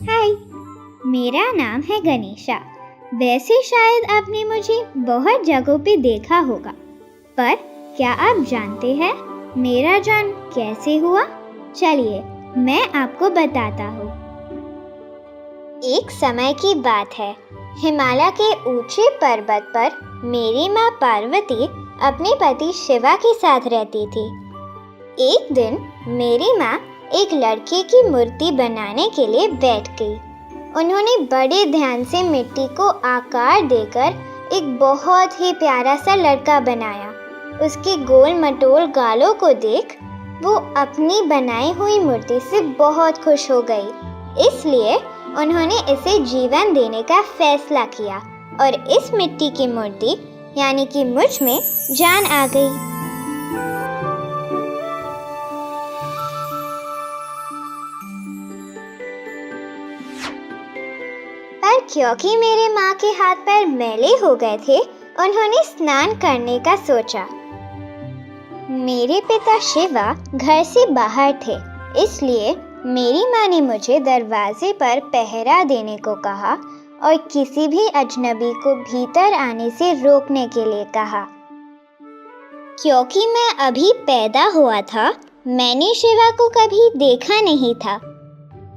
हाय, मेरा नाम है गणेशा। वैसे शायद आपने मुझे बहुत जगहों पे देखा होगा, पर क्या आप जानते हैं मेरा जन्म कैसे हुआ? चलिए मैं आपको बताता हूँ। एक समय की बात है, हिमालय के ऊंचे पर्वत पर मेरी माँ पार्वती अपने पति शिवा के साथ रहती थी। एक दिन मेरी माँ एक लड़के की मूर्ति बनाने के लिए बैठ गई। उन्होंने बड़े ध्यान से मिट्टी को आकार देकर एक बहुत ही प्यारा सा लड़का बनाया। उसके गोल मटोल गालों को देख वो अपनी बनाई हुई मूर्ति से बहुत खुश हो गई। इसलिए उन्होंने इसे जीवन देने का फैसला किया और इस मिट्टी की मूर्ति यानी कि मुझ में जान आ गई। पर क्योंकि मेरे माँ के हाथ पैर मैले हो गए थे, उन्होंने स्नान करने का सोचा। मेरे पिता शिवा घर से बाहर थे, इसलिए मेरी माँ ने मुझे दरवाजे पर पहरा देने को कहा और किसी भी अजनबी को भीतर आने से रोकने के लिए कहा। क्योंकि मैं अभी पैदा हुआ था, मैंने शिवा को कभी देखा नहीं था।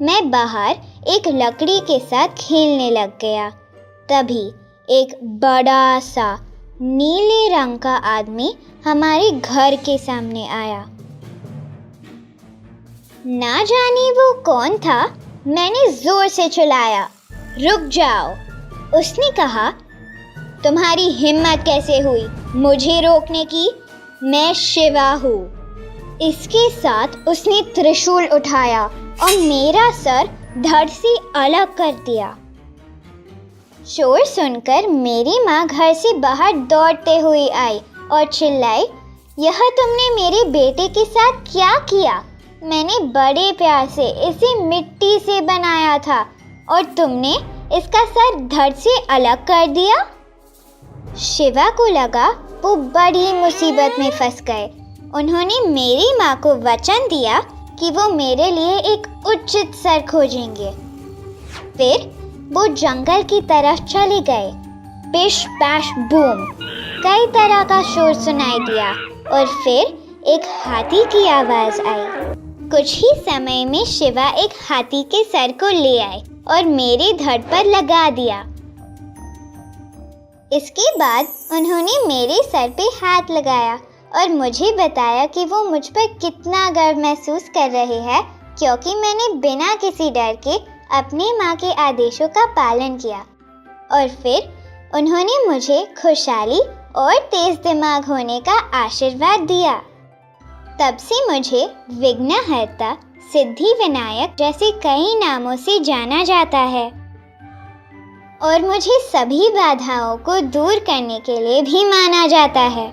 मैं बाहर एक लकड़ी के साथ खेलने लग गया। तभी एक बड़ा सा नीले रंग का आदमी हमारे घर के सामने आया। ना जाने वो कौन था, मैंने जोर से चिल्लाया, रुक जाओ। उसने कहा, तुम्हारी हिम्मत कैसे हुई मुझे रोकने की? मैं शिवा हूँ। इसके साथ उसने त्रिशूल उठाया और मेरा सर धड़ से अलग कर दिया। शोर सुनकर मेरी माँ घर से बाहर दौड़ते हुए आई और चिल्लाई, यह तुमने मेरे बेटे के साथ क्या किया? मैंने बड़े प्यार से इसे मिट्टी से बनाया था और तुमने इसका सर धड़ से अलग कर दिया। शिवा को लगा वो बड़ी मुसीबत में फंस गए। उन्होंने मेरी माँ को वचन दिया कि वो मेरे लिए एक उचित सर खोजेंगे। फिर वो जंगल की तरफ चले गए। पिश पैश बूम, कई तरह का शोर सुनाई दिया और फिर एक हाथी की आवाज आई। कुछ ही समय में शिवा एक हाथी के सर को ले आए और मेरे धड़ पर लगा दिया। इसके बाद उन्होंने मेरे सर पे हाथ लगाया और मुझे बताया कि वो मुझ पर कितना गर्व महसूस कर रहे हैं, क्योंकि मैंने बिना किसी डर के अपनी माँ के आदेशों का पालन किया। और फिर उन्होंने मुझे खुशहाली और तेज दिमाग होने का आशीर्वाद दिया। तब से मुझे विघ्नहर्ता, सिद्धि विनायक जैसे कई नामों से जाना जाता है और मुझे सभी बाधाओं को दूर करने के लिए भी माना जाता है।